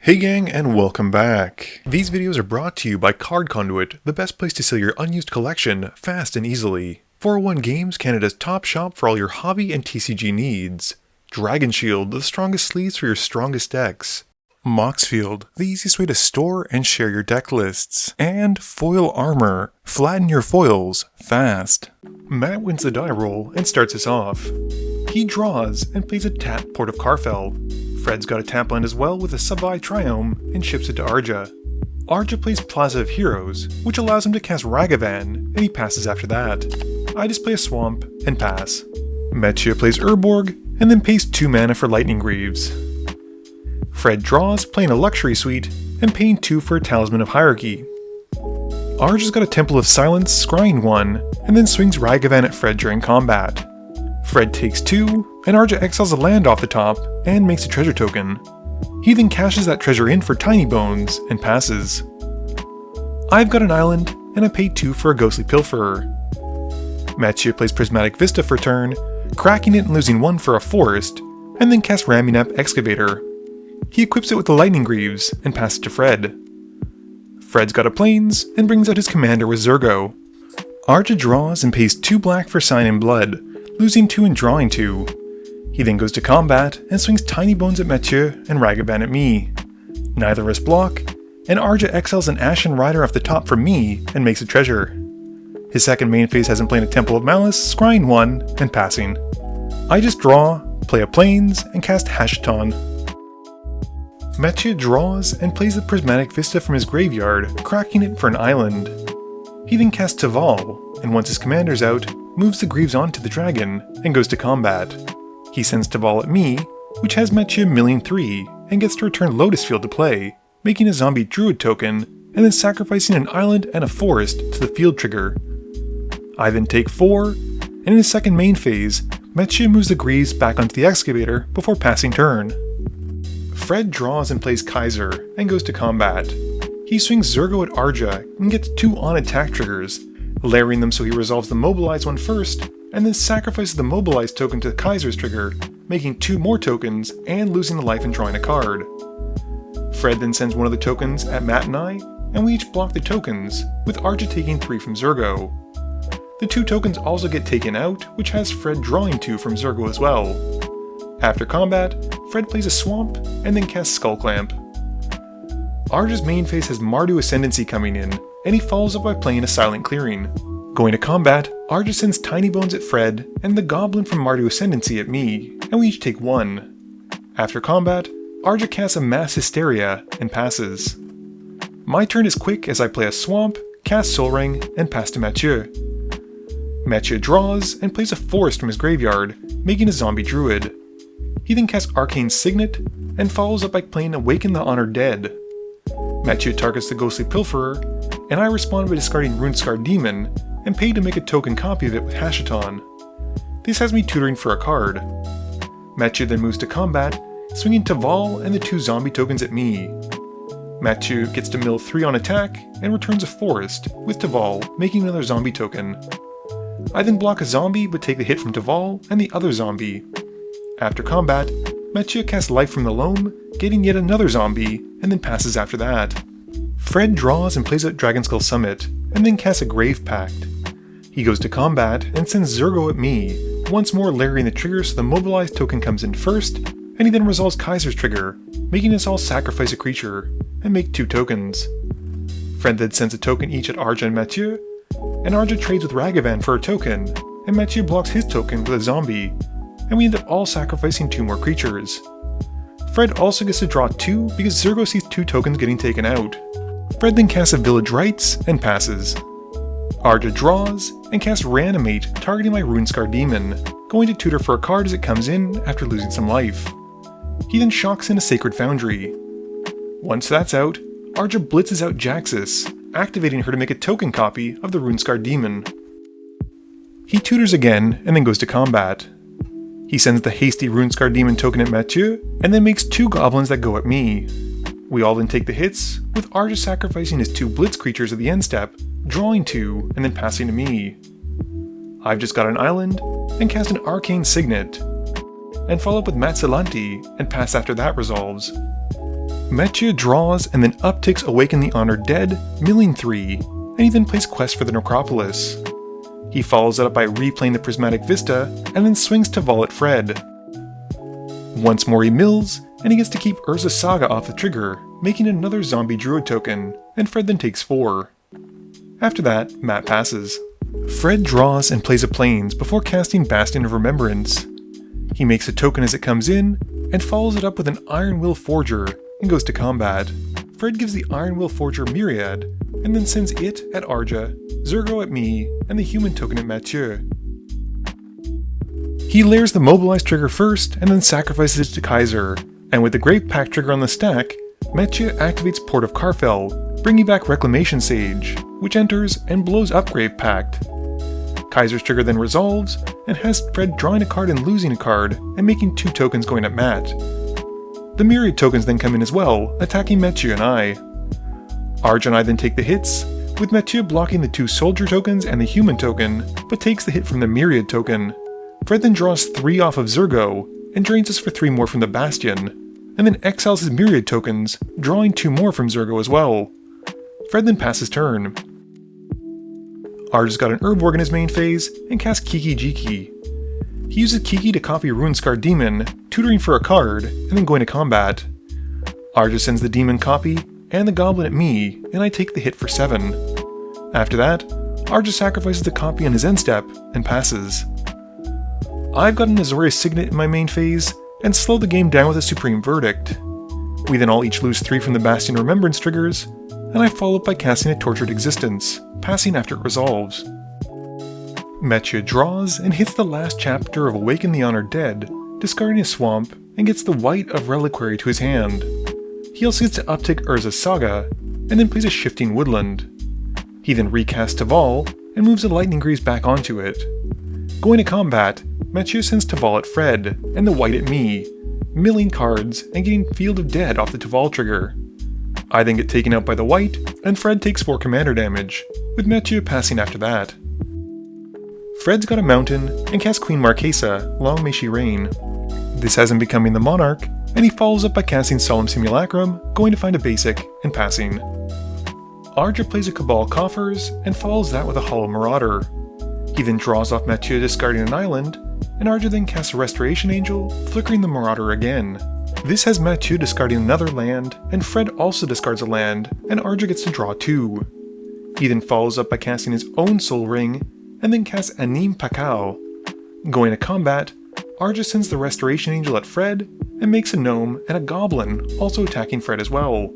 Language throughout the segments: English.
Hey gang, and welcome back. These videos are brought to you by Card Conduit, the best place to sell your unused collection fast and easily. 401 Games, Canada's top shop for all your hobby and TCG needs. Dragon Shield, the strongest sleeves for your strongest decks. Moxfield, the easiest way to store and share your deck lists. And Foil Armor, flatten your foils fast. Matt wins the die roll and starts us off. He draws and plays a tap Port of Karfell. Fred's got a tap land as well with a sub-eye Triome and ships it to Arja. Arja plays Plaza of Heroes, which allows him to cast Ragavan, and he passes after that. I just play a Swamp and pass. Metchia plays Urborg, and then pays 2 mana for Lightning Greaves. Fred draws, playing a Luxury Suite, and paying 2 for a Talisman of Hierarchy. Arja's got a Temple of Silence, scrying 1, and then swings Ragavan at Fred during combat. Fred takes 2, and Arja exiles a land off the top and makes a treasure token. He then cashes that treasure in for Tiny Bones and passes. I've got an island, and I pay 2 for a Ghostly Pilferer. Metchia plays Prismatic Vista for turn, cracking it and losing 1 for a forest, and then casts Ramunap Excavator. He equips it with the Lightning Greaves and passes to Fred. Fred's got a Plains and brings out his commander with Zurgo. Arja draws and pays 2 black for Sign in Blood, losing 2 and drawing 2. He then goes to combat and swings Tiny Bones at Metchia and Ragavan at me. Neither of us block, and Arja exiles an Ashen Rider off the top for me and makes a treasure. His second main phase has him playing a Temple of Malice, scrying 1 and passing. I just draw, play a Plains, and cast Hashaton. Metchia draws and plays the Prismatic Vista from his graveyard, cracking it for an island. He then casts Teval, and once his commander's out, moves the Greaves onto the dragon, and goes to combat. He sends Teval at me, which has Metchia milling 3, and gets to return Lotus Field to play, making a zombie druid token, and then sacrificing an island and a forest to the field trigger. I then take 4, and in his second main phase, Metchia moves the Greaves back onto the excavator before passing turn. Fred draws and plays Kaiser, and goes to combat. He swings Zurgo at Arja, and gets 2 on-attack triggers, layering them so he resolves the Mobilize one first, and then sacrifices the Mobilize token to Kaiser's trigger, making 2 more tokens and losing a life and drawing a card. Fred then sends one of the tokens at Matt and I, and we each block the tokens, with Arja taking 3 from Zurgo. The 2 tokens also get taken out, which has Fred drawing 2 from Zurgo as well. After combat, Fred plays a Swamp, and then casts Skullclamp. Arja's main phase has Mardu Ascendancy coming in, and he follows up by playing a Silent Clearing. Going to combat, Arja sends Tiny Bones at Fred, and the Goblin from Mardu Ascendancy at me, and we each take 1. After combat, Arja casts a Mass Hysteria, and passes. My turn is quick as I play a Swamp, cast Sol Ring, and pass to Metchia. Metchia draws, and plays a Forest from his graveyard, making a Zombie Druid. He then casts Arcane Signet, and follows up by playing Awaken the Honored Dead. Metchia targets the Ghostly Pilferer, and I respond by discarding Runescarred Demon, and pay to make a token copy of it with Hashaton. This has me tutoring for a card. Metchia then moves to combat, swinging Teval and the 2 zombie tokens at me. Metchia gets to mill 3 on attack, and returns a forest, with Teval making another zombie token. I then block a zombie but take the hit from Teval and the other zombie. After combat, Metchia casts Life from the Loam, getting yet another zombie, and then passes after that. Fred draws and plays out Dragonskull Summit, and then casts a Grave Pact. He goes to combat and sends Zurgo at me, once more layering the trigger so the Mobilize token comes in first, and he then resolves Kaiser's trigger, making us all sacrifice a creature, and make 2 tokens. Fred then sends a token each at Arja and Metchia, and Arja trades with Ragavan for a token, and Metchia blocks his token with a zombie, and we end up all sacrificing 2 more creatures. Fred also gets to draw 2 because Zurgo sees 2 tokens getting taken out. Fred then casts a Village Rites and passes. Arja draws and casts Reanimate, targeting my Runescarred Demon, going to tutor for a card as it comes in after losing some life. He then shocks in a Sacred Foundry. Once that's out, Arja blitzes out Jaxus, activating her to make a token copy of the Runescarred Demon. He tutors again and then goes to combat. He sends the hasty Runescarred Demon token at Metchia, and then makes 2 goblins that go at me. We all then take the hits, with Arja sacrificing his 2 blitz creatures at the end step, drawing 2, and then passing to me. I've just got an island, and cast an Arcane Signet, and follow up with Matsalanti, and pass after that resolves. Mathieu draws and then upticks Awaken the Honored Dead, milling 3, and he then plays Quest for the Necropolis. He follows it up by replaying the Prismatic Vista, and then swings Teval at Fred. Once more he mills, and he gets to keep Urza's Saga off the trigger, making another zombie druid token, and Fred then takes 4. After that, Matt passes. Fred draws and plays a Plains before casting Bastion of Remembrance. He makes a token as it comes in, and follows it up with an Iron Will Forger, and goes to combat. Fred gives the Iron Will Forger Myriad, and then sends it at Arja, Zurgo at me, and the human token at Mathieu. He layers the Mobilize trigger first, and then sacrifices it to Kaiser, and with the Grave Pact trigger on the stack, Mathieu activates Port of Karfell, bringing back Reclamation Sage, which enters and blows up Grave Pact. Kaiser's trigger then resolves, and has Fred drawing a card and losing a card, and making 2 tokens going at Matt. The Myriad tokens then come in as well, attacking Mathieu and I. Arj and I then take the hits, with Mathieu blocking the 2 Soldier tokens and the Human token, but takes the hit from the Myriad token. Fred then draws 3 off of Zurgo, and drains us for 3 more from the Bastion, and then exiles his Myriad tokens, drawing 2 more from Zurgo as well. Fred then passes turn. Arj's got an Herb Org in his main phase, and casts Kiki Jiki. He uses Kiki to copy Runescarred Demon, tutoring for a card, and then going to combat. Arja sends the Demon copy, and the Goblin at me, and I take the hit for 7. After that, Arja sacrifices the copy on his end step, and passes. I've got an Azorius Signet in my main phase, and slow the game down with a Supreme Verdict. We then all each lose 3 from the Bastion Remembrance triggers, and I follow up by casting a Tortured Existence, passing after it resolves. Mathieu draws and hits the last chapter of Awaken the Honored Dead, discarding his Swamp, and gets the White of Reliquary to his hand. He also gets to uptick Urza's Saga, and then plays a Shifting Woodland. He then recasts Teval, and moves a Lightning Greaves back onto it. Going to combat, Mathieu sends Teval at Fred, and the White at me, milling cards and getting Field of Dead off the Teval trigger. I then get taken out by the White, and Fred takes 4 commander damage, with Mathieu passing after that. Fred's got a Mountain, and casts Queen Marquesa, Long May She Reign. This has him becoming the Monarch, and he follows up by casting Solemn Simulacrum, going to find a basic, and passing. Arja plays a Cabal Coffers, and follows that with a Hollow Marauder. He then draws off Mathieu discarding an island, and Arja then casts a Restoration Angel, flickering the Marauder again. This has Mathieu discarding another land, and Fred also discards a land, and Arja gets to draw 2. He then follows up by casting his own Soul Ring, and then casts Anim Pakao. Going to combat, Arja sends the Restoration Angel at Fred, and makes a Gnome and a Goblin, also attacking Fred as well.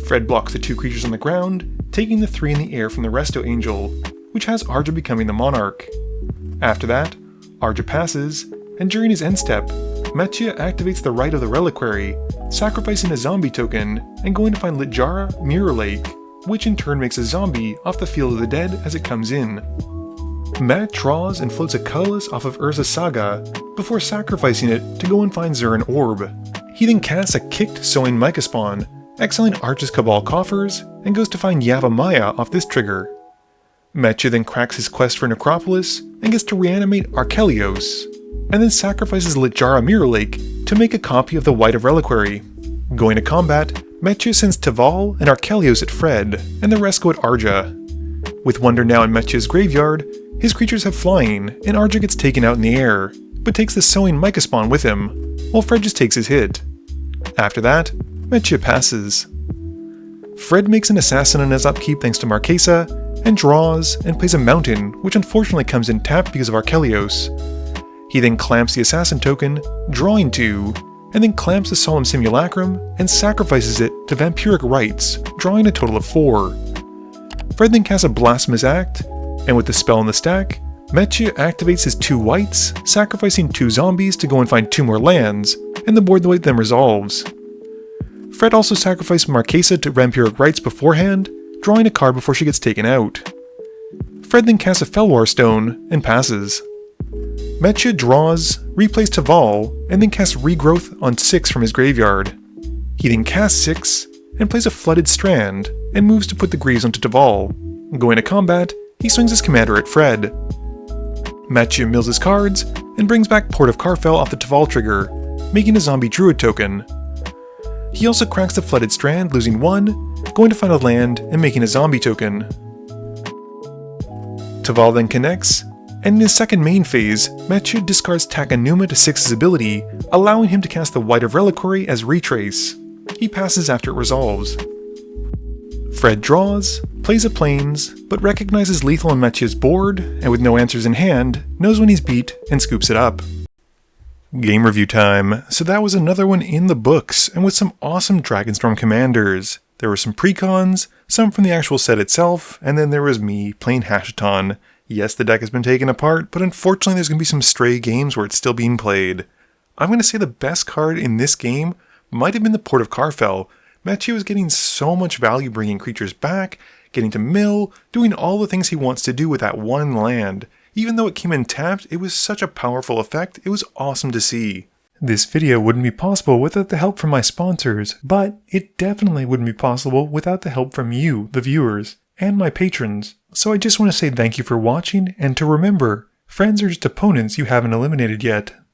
Fred blocks the 2 creatures on the ground, taking the 3 in the air from the Resto Angel, which has Arja becoming the Monarch. After that, Arja passes, and during his end step, Mathieu activates the Rite of the Reliquary, sacrificing a zombie token, and going to find Littjara Mirror Lake, which in turn makes a zombie off the Field of the Dead as it comes in. Matt draws and floats a Colorless off of Urza's Saga, before sacrificing it to go and find Zurin Orb. He then casts a Kicked Sowing Mica Spawn, exiling Arja's Cabal Coffers, and goes to find Yavimaya off this trigger. Mathieu then cracks his quest for Necropolis, and gets to reanimate Archelios, and then sacrifices Littjara Mirror Lake to make a copy of the White of Reliquary. Going to combat, Mathieu sends Teval and Archelios at Fred, and the rest go at Arja. With Wonder now in Mathieu's graveyard, his creatures have flying, and Arja gets taken out in the air, but takes the Sowing Mica Spawn with him, while Fred just takes his hit. After that, Mathieu passes. Fred makes an Assassin on his upkeep thanks to Marquesa, and draws, and plays a Mountain, which unfortunately comes in tapped because of Archelios. He then clamps the Assassin token, drawing 2, and then clamps the Solemn Simulacrum, and sacrifices it to Vampiric Rites, drawing a total of 4. Fred then casts a Blasphemous Act, and with the spell in the stack, Mathieu activates his 2 whites, sacrificing 2 zombies to go and find 2 more lands, and the board the white then resolves. Fred also sacrificed Marquesa to Vampiric Rites beforehand, drawing a card before she gets taken out. Fred then casts a Felwar Stone, and passes. Mathieu draws, replays Teval, and then casts Regrowth on 6 from his graveyard. He then casts 6, and plays a Flooded Strand, and moves to put the Greaves onto Teval. Going to combat, he swings his commander at Fred. Mathieu mills his cards, and brings back Port of Karfell off the Teval trigger, making a zombie druid token. He also cracks the Flooded Strand, losing 1, going to find a land, and making a zombie token. Teval then connects, and in his second main phase, Mathieu discards Takanuma to 6 his ability, allowing him to cast the White of Reliquary as Retrace. He passes after it resolves. Fred draws, plays a Plains, but recognizes lethal on Mathieu's board, and with no answers in hand, knows when he's beat and scoops it up. Game review time. So that was another one in the books, and with some awesome Dragonstorm commanders. There were some precons, some from the actual set itself, and then there was me playing Hashaton. Yes, the deck has been taken apart, but unfortunately there's going to be some stray games where it's still being played. I'm going to say the best card in this game might have been the Port of Karfell. Mathieu is getting so much value bringing creatures back, getting to mill, doing all the things he wants to do with that one land. Even though it came in tapped, it was such a powerful effect, it was awesome to see. This video wouldn't be possible without the help from my sponsors, but it definitely wouldn't be possible without the help from you, the viewers, and my patrons. So I just want to say thank you for watching, and to remember, friends are just opponents you haven't eliminated yet.